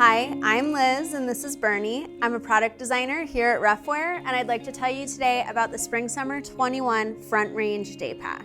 Hi, I'm Liz and this is Bernie. I'm a product designer here at Roughwear, and I'd like to tell you today about the Spring Summer 21 Front Range Day Pack.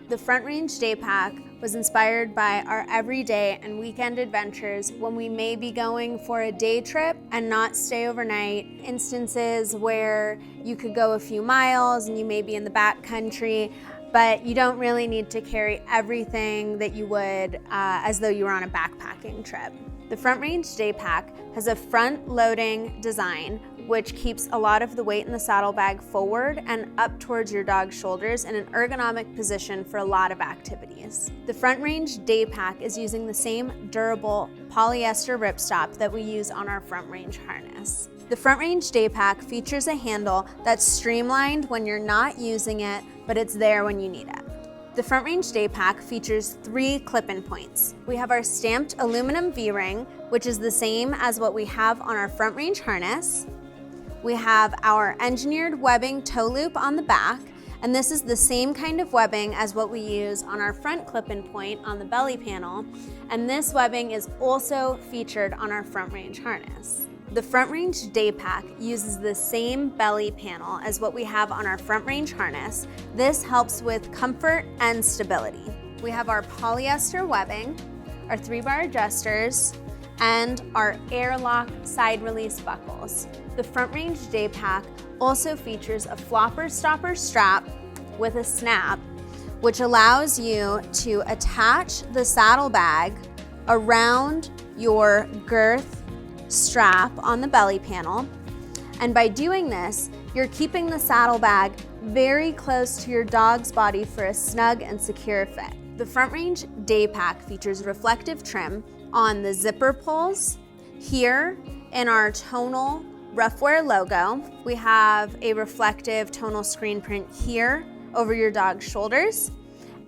The Front Range Day Pack was inspired by our everyday and weekend adventures when we may be going for a day trip and not stay overnight, instances where you could go a few miles and you may be in the back country, but you don't really need to carry everything that you would as though you were on a backpacking trip. The Front Range Day Pack has a front-loading design which keeps a lot of the weight in the saddlebag forward and up towards your dog's shoulders in an ergonomic position for a lot of activities. The Front Range Day Pack is using the same durable polyester ripstop that we use on our Front Range harness. The Front Range Day Pack features a handle that's streamlined when you're not using it, but it's there when you need it. The Front Range Day Pack features 3 clip-in points. We have our stamped aluminum V-ring, which is the same as what we have on our Front Range harness. We have our engineered webbing toe loop on the back, and this is the same kind of webbing as what we use on our front clip-in point on the belly panel, and this webbing is also featured on our Front Range harness. The Front Range Day Pack uses the same belly panel as what we have on our Front Range harness. This helps with comfort and stability. We have our polyester webbing, our 3-bar adjusters, and our airlock side release buckles. The Front Range Day Pack also features a flopper stopper strap with a snap, which allows you to attach the saddlebag around your girth strap on the belly panel, and by doing this, you're keeping the saddlebag very close to your dog's body for a snug and secure fit. The Front Range Day Pack features reflective trim on the zipper pulls. Here in our tonal Roughwear logo, we have a reflective tonal screen print here over your dog's shoulders.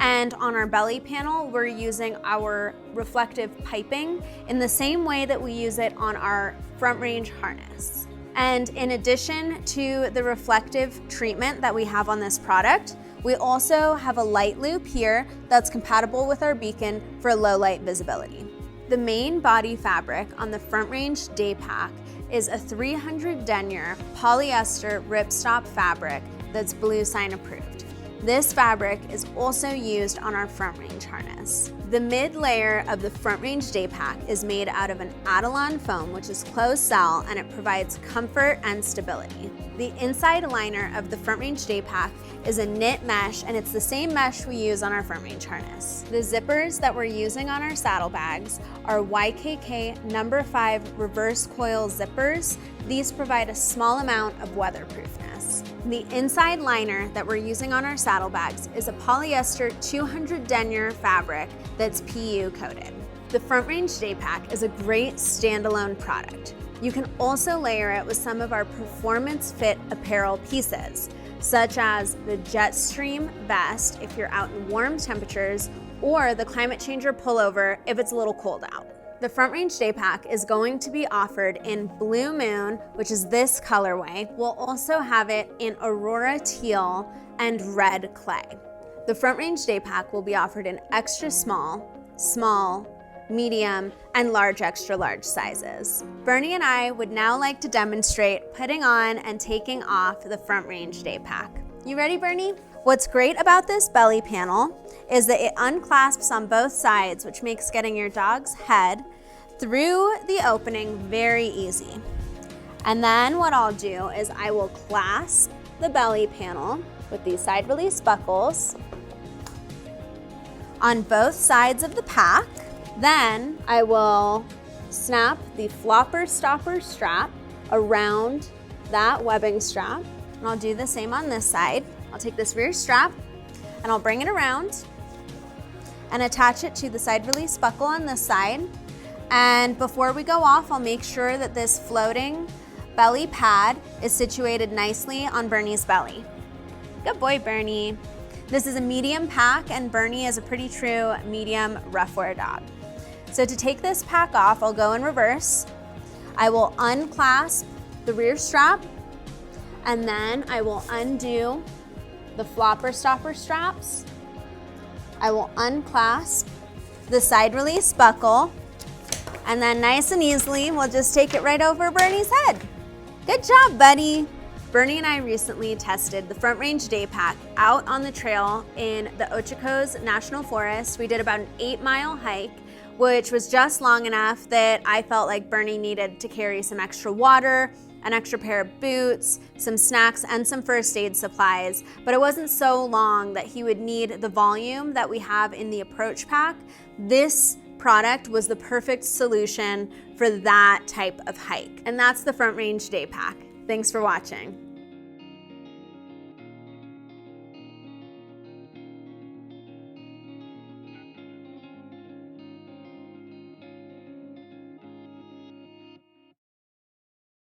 And on our belly panel, we're using our reflective piping in the same way that we use it on our Front Range harness. And in addition to the reflective treatment that we have on this product, we also have a light loop here that's compatible with our beacon for low light visibility. The main body fabric on the Front Range Day Pack is a 300 denier polyester ripstop fabric that's Bluesign approved. This fabric is also used on our Front Range harness. The mid layer of the Front Range Day Pack is made out of an Adelon foam, which is closed cell, and it provides comfort and stability. The inside liner of the Front Range Day Pack is a knit mesh, and it's the same mesh we use on our Front Range harness. The zippers that we're using on our saddlebags are YKK number 5 reverse coil zippers. These provide a small amount of weatherproofness. The inside liner that we're using on our saddlebags is a polyester 200 denier fabric that's PU coated. The Front Range Day Pack is a great standalone product. You can also layer it with some of our performance fit apparel pieces, such as the Jetstream vest if you're out in warm temperatures, or the Climate Changer pullover if it's a little cold out. The Front Range Day Pack is going to be offered in Blue Moon, which is this colorway. We'll also have it in Aurora Teal and Red Clay. The Front Range Day Pack will be offered in extra small, small, medium, and large extra large sizes. Bernie and I would now like to demonstrate putting on and taking off the Front Range Day Pack. You ready, Bernie? What's great about this belly panel is that it unclasps on both sides, which makes getting your dog's head through the opening very easy. And then what I'll do is I will clasp the belly panel with these side release buckles on both sides of the pack. Then I will snap the flopper stopper strap around that webbing strap, and I'll do the same on this side. I'll take this rear strap and I'll bring it around and attach it to the side release buckle on this side. And before we go off, I'll make sure that this floating belly pad is situated nicely on Bernie's belly. Good boy, Bernie. This is a medium pack, and Bernie is a pretty true medium Roughwear dog. So to take this pack off, I'll go in reverse. I will unclasp the rear strap, and then I will undo the flopper stopper straps. I will unclasp the side release buckle, And then nice and easily, we'll just take it right over Bernie's head. Good job, buddy. Bernie and I recently tested the Front Range Day Pack out on the trail in the Ochocos National Forest. We did about an 8-mile hike, which was just long enough that I felt like Bernie needed to carry some extra water, an extra pair of boots, some snacks, and some first aid supplies. But it wasn't so long that he would need the volume that we have in the Approach Pack. This product was the perfect solution for that type of hike. And that's the Front Range Day Pack. Thanks for watching.